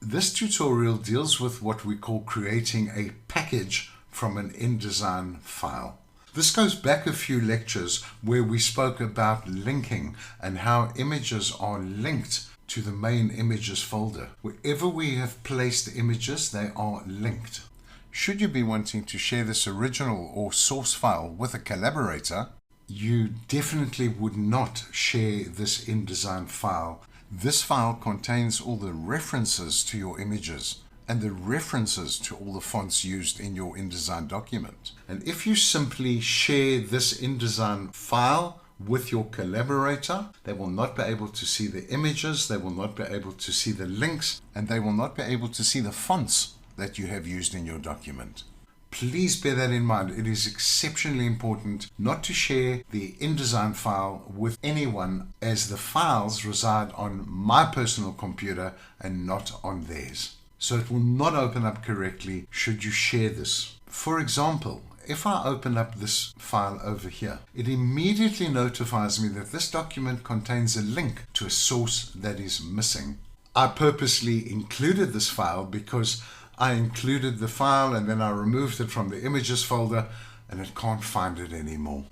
This tutorial deals with what we call creating a package from an InDesign file. This goes back a few lectures where we spoke about linking and how images are linked to the main images folder. Wherever we have placed images, they are linked. Should you be wanting to share this original or source file with a collaborator, you definitely would not share this InDesign file. This file contains all the references to your images and the references to all the fonts used in your InDesign document. And if you simply share this InDesign file with your collaborator, they will not be able to see the images, they will not be able to see the links, and they will not be able to see the fonts that you have used in your document. Please bear that in mind. It is exceptionally important not to share the InDesign file with anyone, as the files reside on my personal computer and not on theirs. So it will not open up correctly should you share this. For example, if I open up this file over here, it immediately notifies me that this document contains a link to a source that is missing. I purposely included this file because I included the file and then I removed it from the images folder and it can't find it anymore.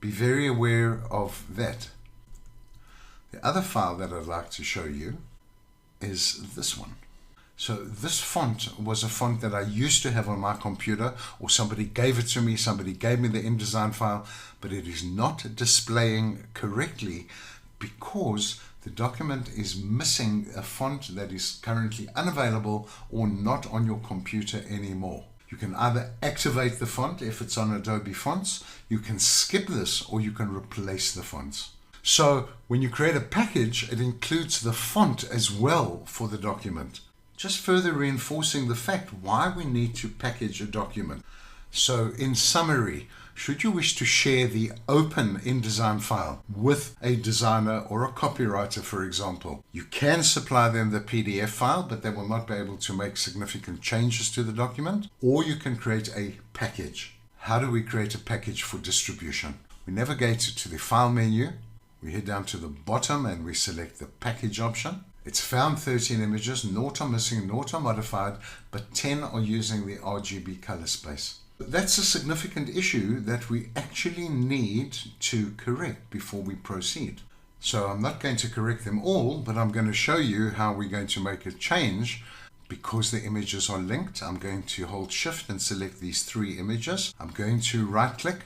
Be very aware of that. The other file that I'd like to show you is this one. So this font was a font that I used to have on my computer, or somebody gave it to me, somebody gave me the InDesign file, but it is not displaying correctly because the document is missing a font that is currently unavailable or not on your computer anymore. You can either activate the font if it's on Adobe Fonts, you can skip this, or you can replace the fonts. So when you create a package, it includes the font as well for the document, just further reinforcing the fact why we need to package a document. So in summary, should you wish to share the open InDesign file with a designer or a copywriter, for example, you can supply them the PDF file, but they will not be able to make significant changes to the document, or you can create a package. How do we create a package for distribution? We navigate to the file menu, we head down to the bottom and we select the package option. It's found 13 images, 0 are missing, 0 are modified, but 10 are using the RGB color space. That's a significant issue that we actually need to correct before we proceed. So I'm not going to correct them all, but I'm going to show you how we're going to make a change. Because the images are linked, I'm going to hold Shift and select these 3 images. I'm going to right click,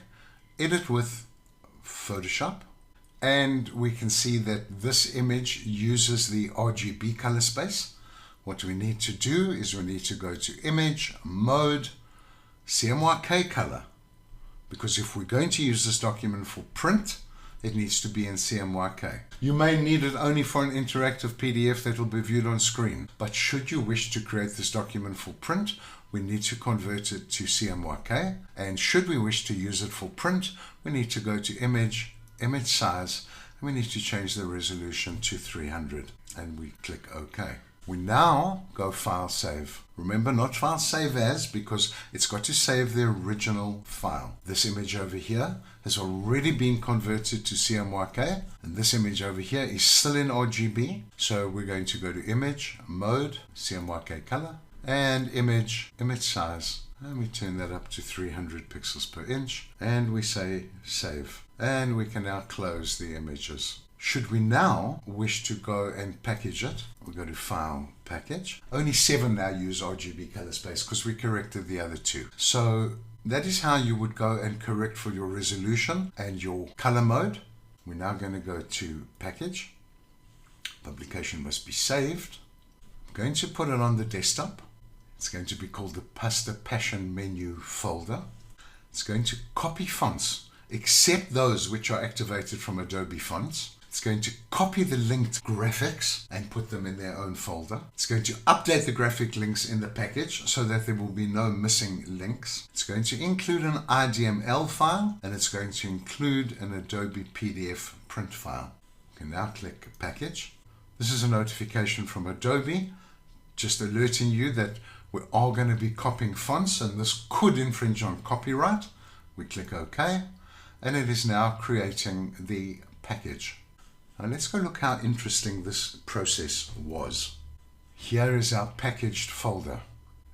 edit with Photoshop, and we can see that this image uses the RGB color space. What we need to do is we need to go to Image, Mode, CMYK color, because if we're going to use this document for print, it needs to be in CMYK. You may need it only for an interactive PDF that will be viewed on screen, but should you wish to create this document for print, we need to convert it to CMYK, and should we wish to use it for print, we need to go to Image, Image Size, and we need to change the resolution to 300, and we click OK. We now go File Save. Remember, not File Save As, because it's got to save the original file. This image over here has already been converted to CMYK, and this image over here is still in RGB. So we're going to go to Image, Mode, CMYK Color, and Image, Image Size. And we turn that up to 300 pixels per inch, and we say Save. And we can now close the images. Should we now wish to go and package it, we go to File, Package. Only 7 now use RGB color space because we corrected the other 2. So that is how you would go and correct for your resolution and your color mode. We're now going to go to Package. Publication must be saved. I'm going to put it on the desktop. It's going to be called the Pasta Passion Menu folder. It's going to copy fonts, except those which are activated from Adobe Fonts. It's going to copy the linked graphics and put them in their own folder. It's going to update the graphic links in the package so that there will be no missing links. It's going to include an IDML file, and it's going to include an Adobe PDF print file. You can now click Package. This is a notification from Adobe, just alerting you that we are going to be copying fonts, and this could infringe on copyright. We click OK, and it is now creating the package. Now let's go look how interesting this process was. Here is our packaged folder.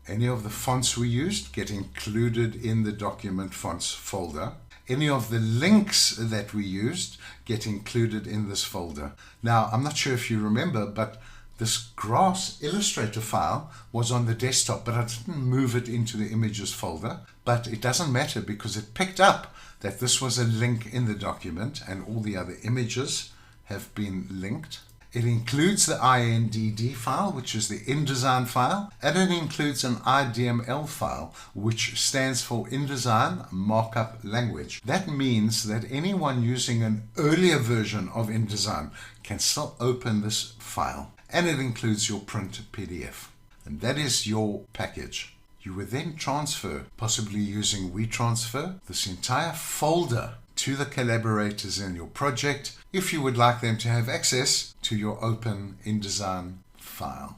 Any of the fonts we used get included in the document fonts folder. Any of the links that we used get included in this folder. Now, I'm not sure if you remember, but this grass Illustrator file was on the desktop, but I didn't move it into the images folder. But it doesn't matter because it picked up that this was a link in the document and all the other images have been linked. It includes the INDD file, which is the InDesign file, and it includes an IDML file, which stands for InDesign Markup Language. That means that anyone using an earlier version of InDesign can still open this file. And it includes your print PDF. And that is your package. You would then transfer, possibly using WeTransfer, this entire folder to the collaborators in your project if you would like them to have access to your open InDesign file.